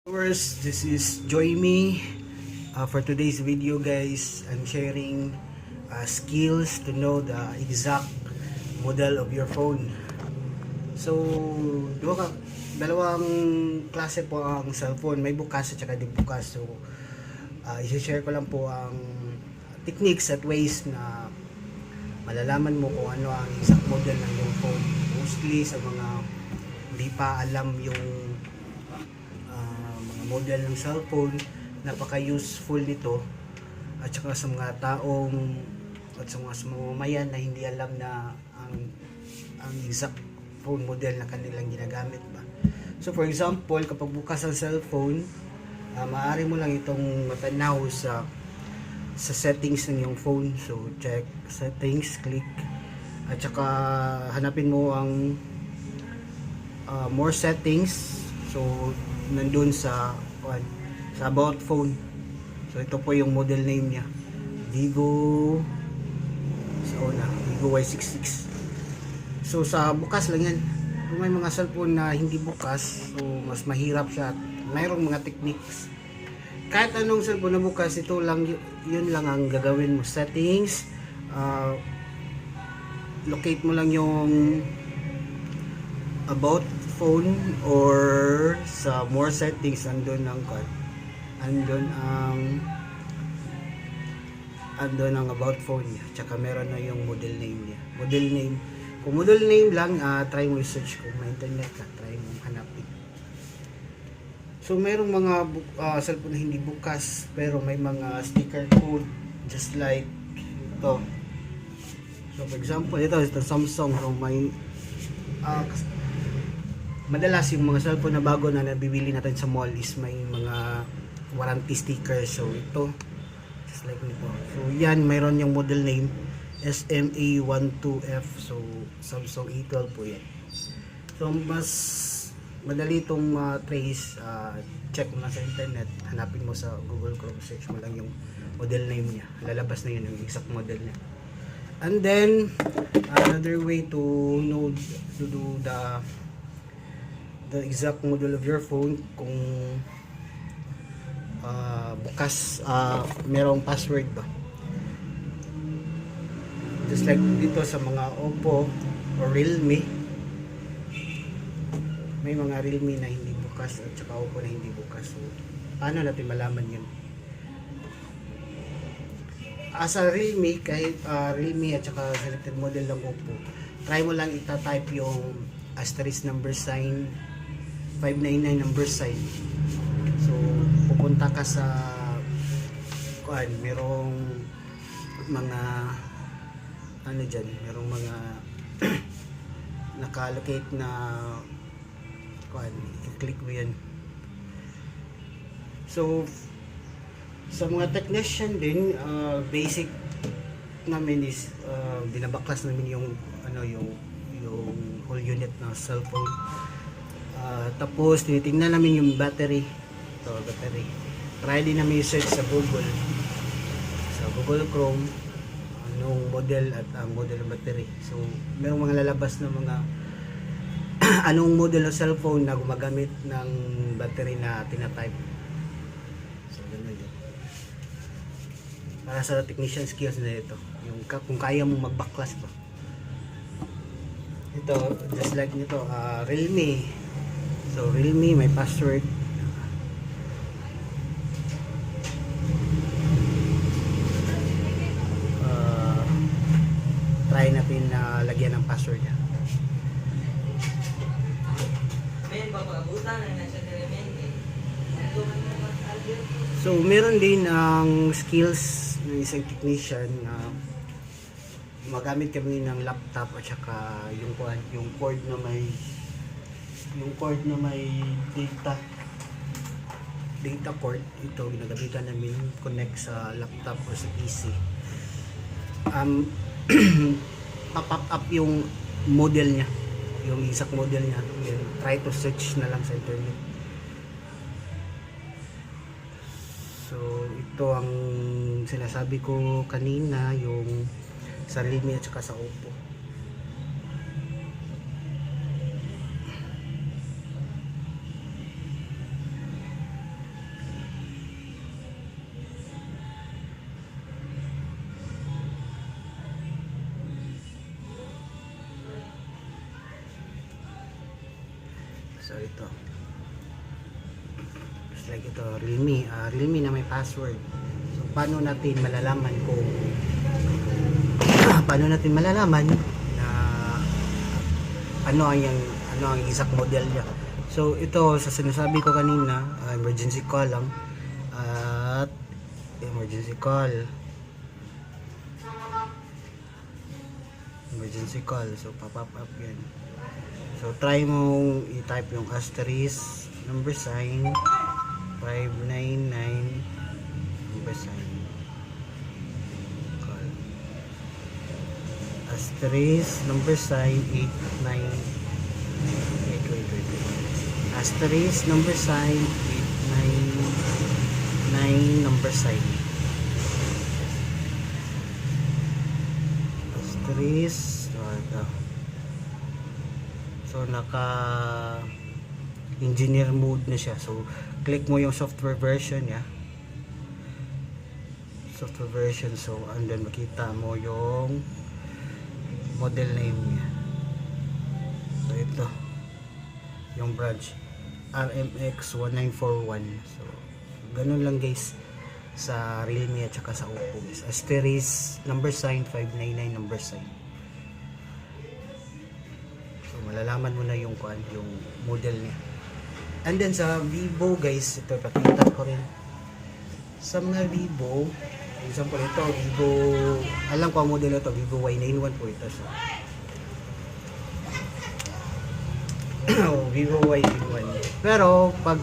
First, this is Joy Me. For today's video guys, I'm sharing skills to know the exact model of your phone. So, dalawang klase po ang cellphone. May bukas at saka di bukas. So, i-share ko lang po ang techniques at ways na malalaman mo kung ano ang exact model ng iyong phone. Mostly sa mga hindi pa alam yung model ng cellphone, napaka-useful nito at saka sa mga taong at sa mga mamamayan na hindi alam na ang exact phone model na kanilang ginagamit ba. So for example, kapag bukas ang cellphone, maaari mo lang itong matanaw sa settings ng iyong phone. So check settings, click at saka hanapin mo ang more settings. So nandun sa about phone. So ito po yung model name niya, Vivo Vivo Y66. So sa bukas lang yan. Kung may mga cellphone na hindi bukas, so mas mahirap siya. Mayroong mga techniques. Kahit anong cellphone na bukas, ito lang, yun lang ang gagawin mo. Settings, locate mo lang yung about phone or sa more settings, andun ang about phone niya, tsaka meron na yung model name niya. Model name, kung model name lang, try mo search. Kung may internet ka, try mo hanapin. So merong mga cellphone na hindi bukas pero may mga sticker code, just like ito. So for example, ito Samsung. So may madalas yung mga cellphone na bago na nabibili natin sa mall is may mga warranty sticker. So ito, just like nito. So yan, mayroon yung model name SMA12F. So Samsung A12 po yan. So mas madali itong trace. Check mo lang sa internet, hanapin mo sa Google Chrome, search mo lang yung model name niya, lalabas na yun yung exact model niya. And then another way to know, to do the exact model of your phone, kung bukas, merong password ba, just like dito sa mga Oppo or Realme. May mga Realme na hindi bukas at saka Oppo na hindi bukas. So paano natin malaman yun? Sa Realme, kahit Realme at saka selected model ng Oppo, try mo lang ita-type yung asterisk number sign 599 number sign. So pupunta ka sa merong mga dyan, merong mga naka-allocate na i-click mo yan. So sa mga technician din, basic namin is binabaklas namin yung whole unit ng cellphone. Tapos tinitingnan namin yung battery. So battery, try din namin search sa Google Chrome anong model at ang model ng battery. So merong mga lalabas na mga anong model ng cellphone na gumagamit ng battery na tinatype. So ganun yun. Para sa technician skills na ito, yung kung kaya mong magbaklas ba. Ito, just like nito, Realme. So Realme, may password. Try natin na lagyan ng password niya. So meron din ang skills ng isang technician na magamit kami ng laptop at saka yung cord na may data cord. Ito ginagamitan namin connect sa laptop o sa PC. Pop up yung model niya, yung exact model niya. Try to search na lang sa internet. So ito ang sinasabi ko kanina, yung sa Realme at saka sa Oppo. So ito. Just like ito, Realme. Realme na may password. So paano natin malalaman kung paano natin malalaman na ano ang exact model niya. So ito sa sinasabi ko kanina, emergency call lang at emergency call. So pop up yan. So try mo i-type yung asterisk number sign 599 number sign call asterisk number sign 89 wait asterisk number sign 899 number sign asterisk so naka engineer mode na siya. So click mo yung software version niya, so and then makita mo yung model name niya. So ito yung branch RMX 1941. So ganun lang guys sa Realme at saka sa Oppo guys. Asterisk number sign 599 number sign. So malalaman mo na yung model niya. And then sa Vivo guys, ito pakita ko rin. Sa mga Vivo, example ito, Vivo, alam ko ang model ito, Vivo Y91 po ito. So, Vivo Y91. Pero pag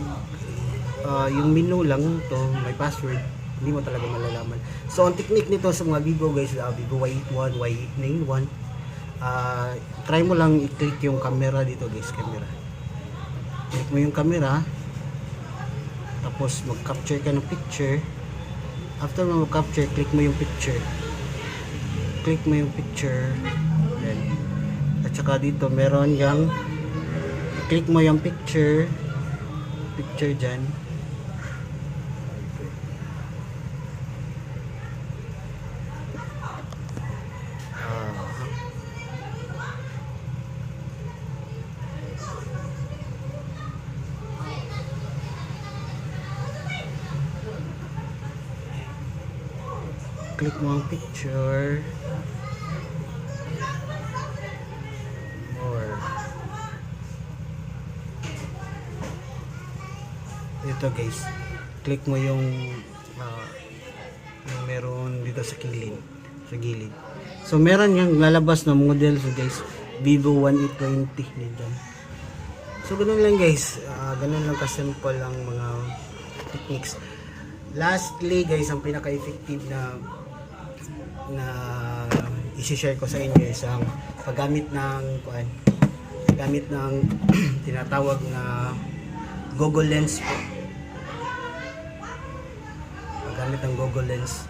yung menu lang to may password, hindi mo talaga malalaman. So ang technique nito sa mga Vivo guys, Vivo Y81, Y91, try mo lang i-click yung camera dito guys, camera. Click mo yung camera, tapos mag-capture ka ng picture. After mo mag-capture, click mo yung picture. Then, at saka dito meron yung click mo yung picture dyan. Click mo ang picture. More. Ito guys. Click mo yung meron dito sa gilid. So meron yung lalabas na model so guys. Vivo Y20 dito. So ganun lang guys. Ganun lang ka-simple ang mga techniques. Lastly guys, ang pinaka-effective na i-share ko sa inyo is ang paggamit ng tinatawag na Google Lens po. Paggamit ng Google Lens.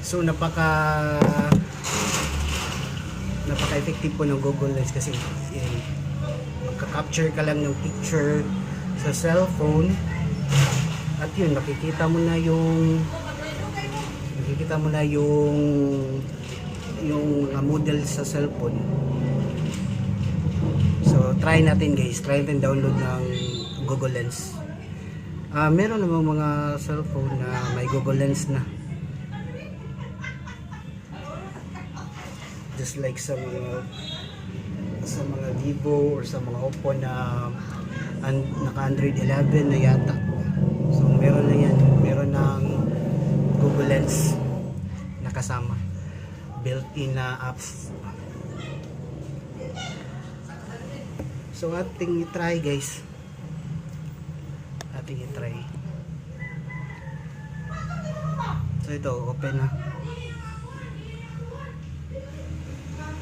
So napaka-effective po ng Google Lens kasi magka-capture ka lang ng picture sa cellphone at yun makikita mo na yung model sa cellphone. So try natin guys, download ng Google Lens. Meron namang mga cellphone na may Google Lens na, just like sa mga Vivo or sa mga Oppo na naka Android 11 na yata. So meron na yan, meron ng Google Lens nakasama, built-in na apps. So ating i-try guys, so ito open na.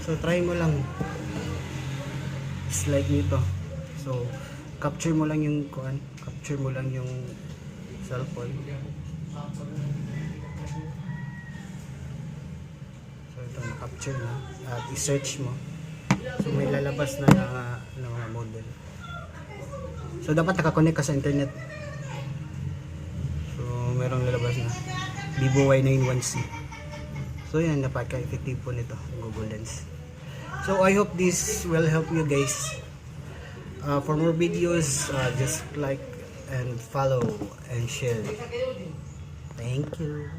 So try mo lang, slide nito. So capture mo lang yung cellphone. So ito na-capture na at i-search mo. So may lalabas na ng mga model. So dapat nakakonect ka sa internet. So merong lalabas na Vivo Y91C. So yan, napaka-effective po nito, Google Lens. So I hope this will help you guys For more videos, just like and follow and share. Thank you.